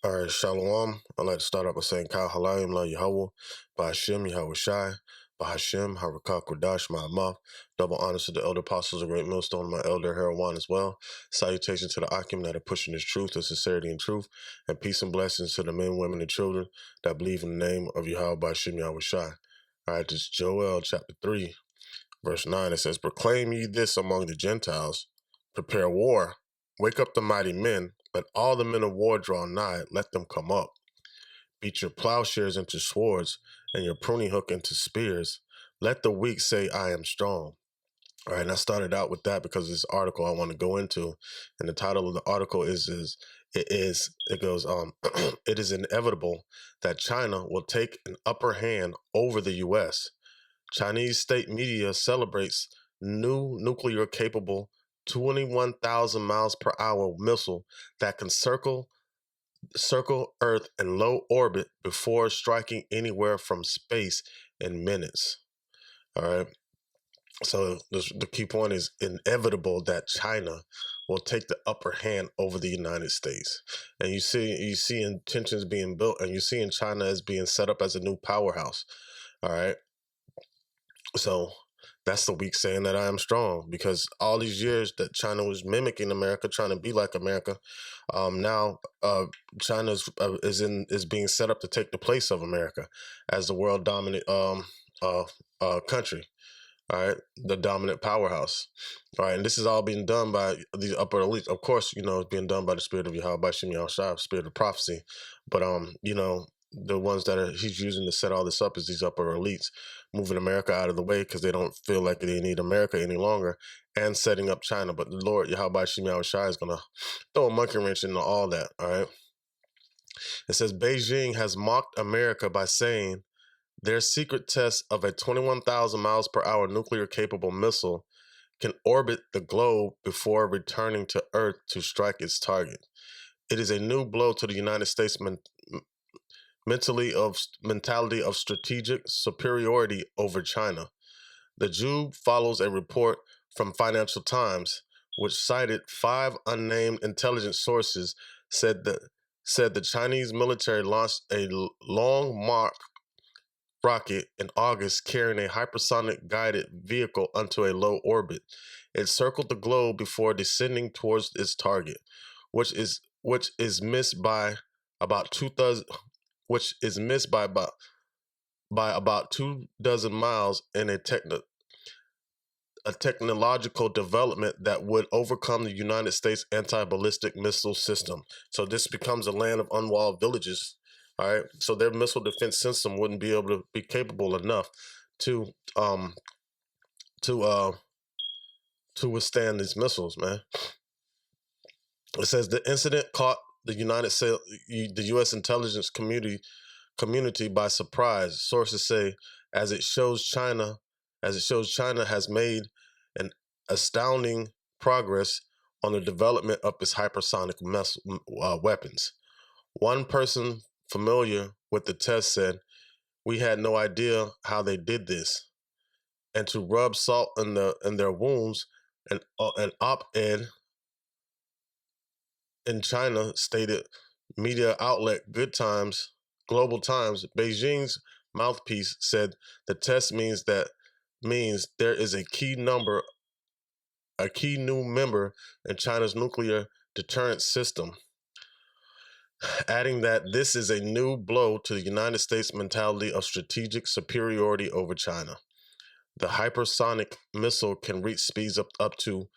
All right, Shalom. I'd like to start out by saying Kal Halayim La Yahweh, Bahashim Yahweh Shai, Bahashim Harakah Kodash Ma'amah. Double honors to the elder apostles of Great Millstone, my elder Herawan as well. Salutations to the Akim that are pushing this truth, the sincerity and truth, and peace and blessings to the men, women, and children that believe in the name of Yahweh Bahashim Yahweh Shai. All right, this is Joel chapter 3, verse 9. It says, Proclaim ye this among the Gentiles, prepare war, wake up the mighty men, let all the men of war draw nigh, let them come up. Beat your plowshares into swords, and your pruning hook into spears. Let the weak say, I am strong. All right, and I started out with that because this article I want to go into, and the title of the article it goes it is inevitable that China will take an upper hand over the U.S. Chinese state media celebrates new nuclear-capable 21,000 miles per hour missile that can circle Earth in low orbit before striking anywhere from space in minutes. All right. So the key point is inevitable that China will take the upper hand over the United States, and you see intentions being built, and you see in China as being set up as a new powerhouse. All right. So that's the weak saying that I am strong, because all these years that China was mimicking America, trying to be like America, now China is being set up to take the place of America as the world dominant country. All right, the dominant powerhouse. All right, and this is all being done by these upper elites. Of course, it's being done by the spirit of Yahweh, by Shem Yahushua, spirit of prophecy. But the ones that he's using to set all this up is these upper elites, moving America out of the way because they don't feel like they need America any longer, and setting up China. But the Lord Yahweh Shem Yahushua is gonna throw a monkey wrench into all that. All right. It says Beijing has mocked America by saying their secret test of a 21,000 miles per hour nuclear-capable missile can orbit the globe before returning to Earth to strike its target. It is a new blow to the United States' mentality of strategic superiority over China. The Jube follows a report from Financial Times, which cited 5 unnamed intelligence sources said the Chinese military launched a long mark rocket in August carrying a hypersonic guided vehicle onto a low orbit. It circled the globe before descending towards its target, which is missed by about 2,000 which is missed by about 24 miles in a technological development that would overcome the United States anti-ballistic missile system. So this becomes a land of unwalled villages. All right. So their missile defense system wouldn't be able to be capable enough to to uh to withstand these missiles, man. It says the incident caught the U.S. intelligence community by surprise. Sources say as it shows China has made an astounding progress on the development of its hypersonic weapons. One person familiar with the test said, "We had no idea how they did this." And to rub salt in their wounds, an op-ed in China stated media outlet Global Times, Beijing's mouthpiece said the test means there is a key new member in China's nuclear deterrent system, adding that this is a new blow to the United States' mentality of strategic superiority over China. The hypersonic missile can reach speeds up to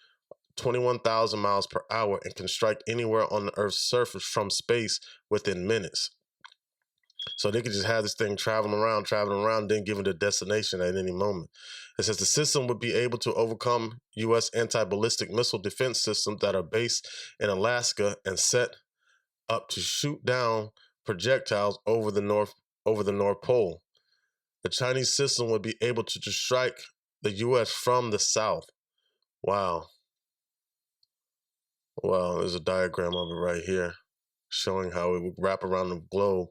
21,000 miles per hour and can strike anywhere on the Earth's surface from space within minutes. So they could just have this thing traveling around, then give it a destination at any moment. It says the system would be able to overcome U.S. anti-ballistic missile defense systems that are based in Alaska and set up to shoot down projectiles over the North Pole. The Chinese system would be able to strike the U.S. from the south. Wow. Well, there's a diagram of it right here showing how it would wrap around the globe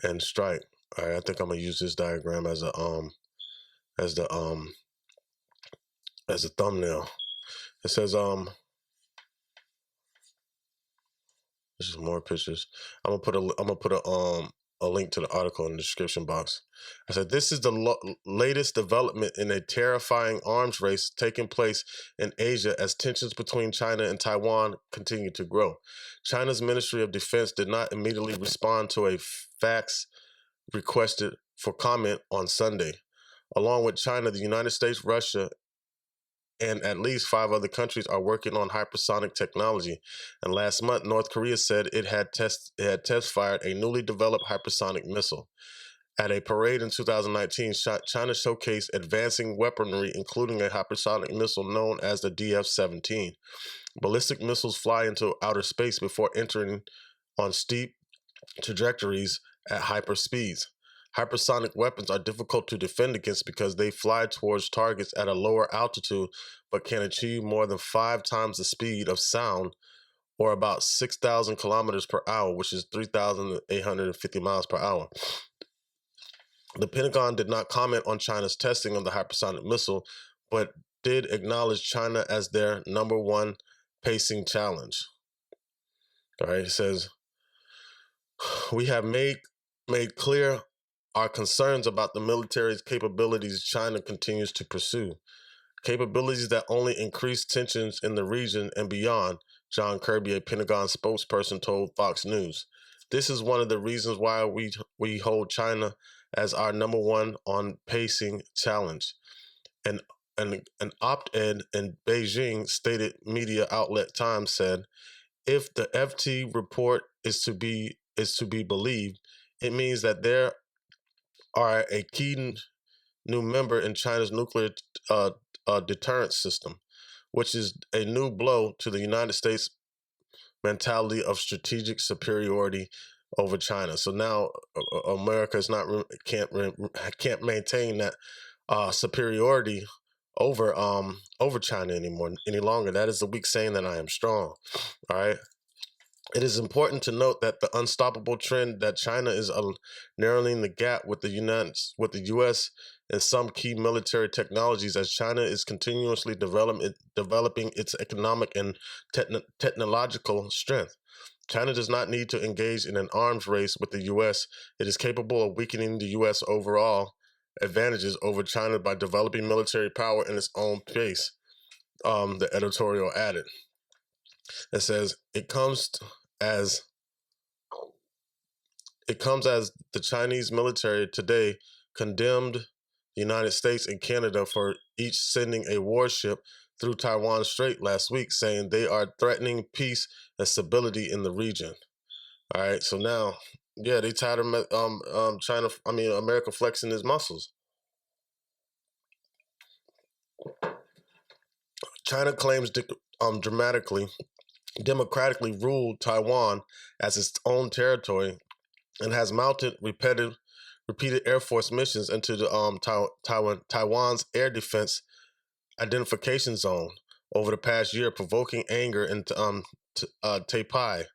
and strike. All right, I think I'm gonna use this diagram as a thumbnail. It says There's just more pictures. I'm gonna put a link to the article in the description box. I said this is the latest development in a terrifying arms race taking place in Asia as tensions between China and Taiwan continue to grow. China's Ministry of Defense did not immediately respond to a fax requested for comment on Sunday. Along with China, the United States, Russia, and at least 5 other countries are working on hypersonic technology. And last month, North Korea said it had test fired a newly developed hypersonic missile. At a parade in 2019, China showcased advancing weaponry, including a hypersonic missile known as the DF-17. Ballistic missiles fly into outer space before entering on steep trajectories at hyperspeeds. Hypersonic weapons are difficult to defend against because they fly towards targets at a lower altitude but can achieve more than 5 times the speed of sound, or about 6,000 kilometers per hour, which is 3,850 miles per hour. The Pentagon did not comment on China's testing of the hypersonic missile, but did acknowledge China as their number one pacing challenge. All right, it says, we have made clear our concerns about the military's capabilities China continues to pursue, capabilities that only increase tensions in the region and beyond, John Kirby, a Pentagon spokesperson, told Fox News. This is one of the reasons why we hold China as our number one on pacing challenge. An op-ed in Beijing stated media outlet Times said, if the FT report is to be believed, it means that there are a key new member in China's nuclear deterrence system, which is a new blow to the United States mentality of strategic superiority over China. So now America is not can't maintain that superiority over China any longer. That is the weak saying that I am strong. All right. It is important to note that the unstoppable trend that China is narrowing the gap with the U.S. in some key military technologies, as China is continuously developing its economic and technological strength. China does not need to engage in an arms race with the U.S. It is capable of weakening the U.S. overall advantages over China by developing military power in its own pace. The editorial added. It says as the Chinese military today condemned the United States and Canada for each sending a warship through Taiwan Strait last week, saying they are threatening peace and stability in the region. All right, so now, yeah, they tired of America flexing his muscles. China claims democratically ruled Taiwan as its own territory and has mounted repeated Air Force missions into the Taiwan's air defense identification zone over the past year, provoking anger in Taipei.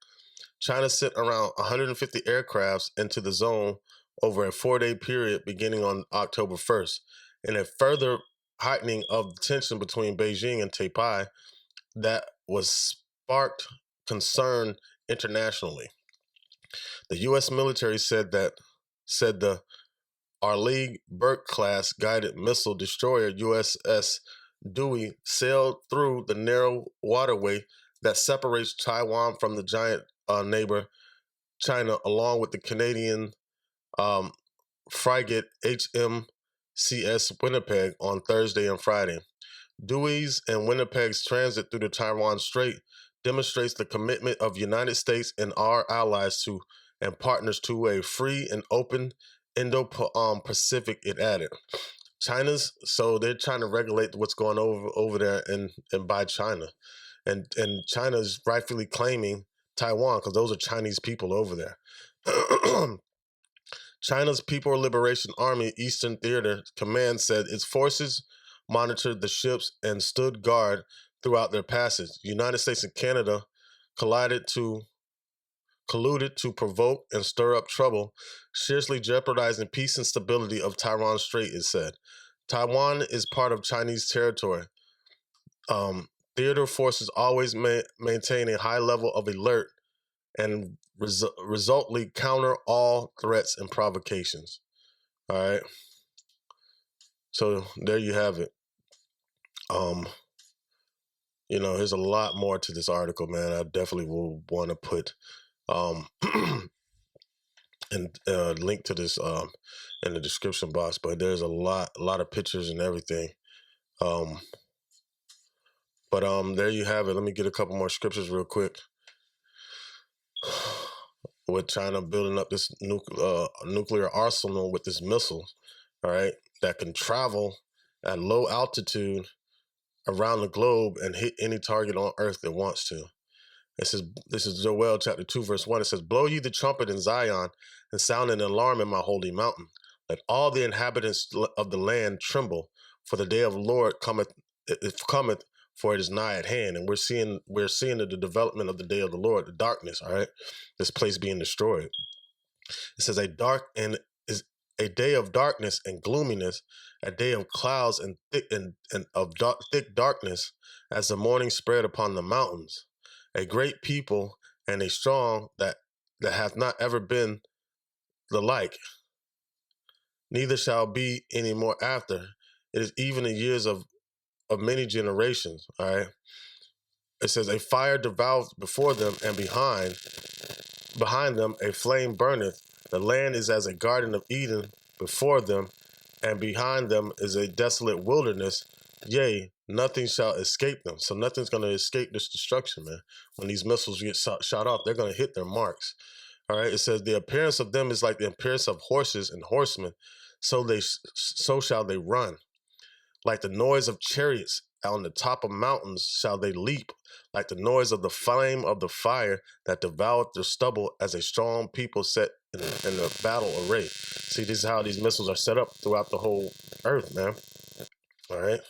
China sent around 150 aircrafts into the zone over a 4-day period beginning on October 1st, in a further heightening of the tension between Beijing and Taipei that was sparked concern internationally. The U.S. military said the Arleigh Burke-class guided missile destroyer USS Dewey sailed through the narrow waterway that separates Taiwan from the giant neighbor China, along with the Canadian frigate HMCS Winnipeg on Thursday and Friday. Dewey's and Winnipeg's transit through the Taiwan Strait demonstrates the commitment of the United States and our allies and partners to a free and open Indo-Pacific, it added. So they're trying to regulate what's going over there and by China. And China's rightfully claiming Taiwan because those are Chinese people over there. China's People Liberation Army Eastern Theater Command said its forces monitored the ships and stood guard throughout their passage. The United States and Canada colluded to provoke and stir up trouble, seriously jeopardizing peace and stability of Taiwan Strait, it said. Taiwan is part of Chinese territory. Theater forces always maintain a high level of alert and resultly counter all threats and provocations. All right. So there you have it. There's a lot more to this article, man. I definitely will want to put and link to this in the description box. But there's a lot of pictures and everything. But there you have it. Let me get a couple more scriptures real quick. With China building up this nuclear arsenal with this missile, all right, that can travel at low altitude around the globe and hit any target on Earth that wants to. It says, this is Joel chapter 2, verse 1. It says, blow ye the trumpet in Zion and sound an alarm in my holy mountain. Let all the inhabitants of the land tremble, for the day of the Lord cometh, for it is nigh at hand. And we're seeing the development of the day of the Lord, the darkness, all right? This place being destroyed. It says a day of darkness and gloominess, a day of clouds and thick darkness, as the morning spread upon the mountains. A great people and a strong that hath not ever been the like, neither shall be any more after. It is even in years of many generations. All right. It says a fire devoureth before them, and behind them a flame burneth. The land is as a garden of Eden before them, and behind them is a desolate wilderness. Yea, nothing shall escape them. So nothing's going to escape this destruction, man. When these missiles get shot off, they're going to hit their marks. All right. It says the appearance of them is like the appearance of horses and horsemen. So shall they run. Like the noise of chariots on the top of mountains shall they leap. Like the noise of the flame of the fire that devoureth the stubble, as a strong people set in a battle array. See, this is how these missiles are set up throughout the whole earth, man. All right.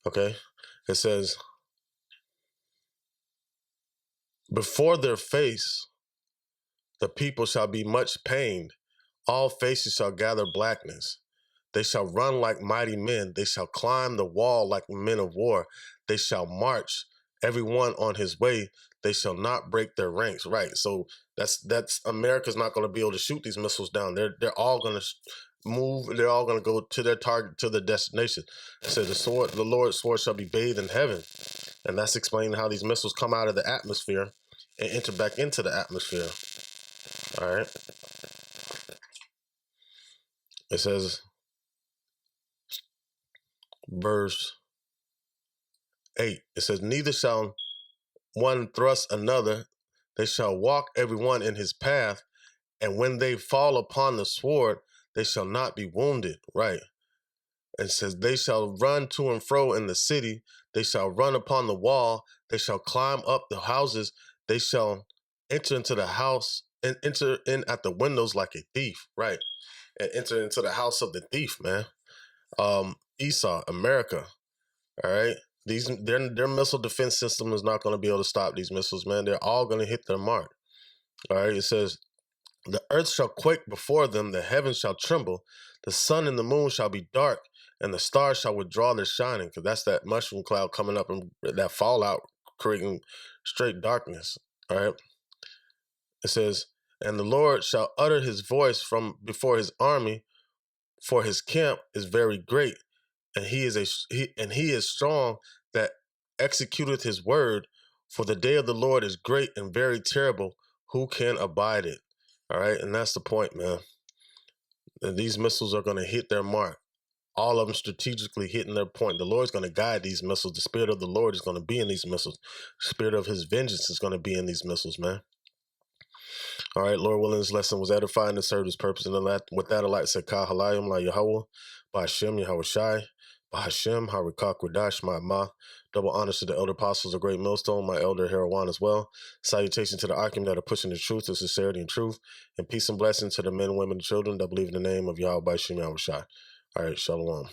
Okay. It says, before their face, the people shall be much pained. All faces shall gather blackness. They shall run like mighty men. They shall climb the wall like men of war. They shall march, every one on his way. They shall not break their ranks. Right. So that's America's not going to be able to shoot these missiles down. They're all going to move. They're all going to go to their target, to their destination. It says the Lord's sword shall be bathed in heaven. And that's explaining how these missiles come out of the atmosphere and enter back into the atmosphere. All right. It says, verse 8, it says, neither shall one thrust another. They shall walk every one in his path. And when they fall upon the sword, they shall not be wounded. Right. It says, they shall run to and fro in the city. They shall run upon the wall. They shall climb up the houses. They shall enter into the house and enter in at the windows like a thief. Right. And enter into the house of the thief, man. Esau, America. All right. Their missile defense system is not going to be able to stop these missiles, man. They're all going to hit their mark. All right. It says, the earth shall quake before them, the heavens shall tremble, the sun and the moon shall be dark, and the stars shall withdraw their shining. Because that's that mushroom cloud coming up and that fallout creating straight darkness. All right. It says, and the Lord shall utter his voice from before his army, for his camp is very great, and he is strong that executeth his word. For the day of the Lord is great and very terrible. Who can abide it? All right, and that's the point, man. And these missiles are going to hit their mark. All of them strategically hitting their point. The Lord's going to guide these missiles. The Spirit of the Lord is going to be in these missiles. The Spirit of his vengeance is going to be in these missiles, man. All right, Lord willing, this lesson was edifying and served its purpose. And with that, I'd like to say, Ka Halayim La Yahweh, Ba'Hashem Yahweh Shai, Ba'Hashem Harikah Kodash Ma'amah. Double honors to the elder apostles of Great Millstone, my elder Herawan as well. Salutation to the Akim that are pushing the truth, the sincerity, and truth. And peace and blessing to the men, women, and children that believe in the name of Yahweh Ba'Hashem Yahweh Shai. All right, Shalom.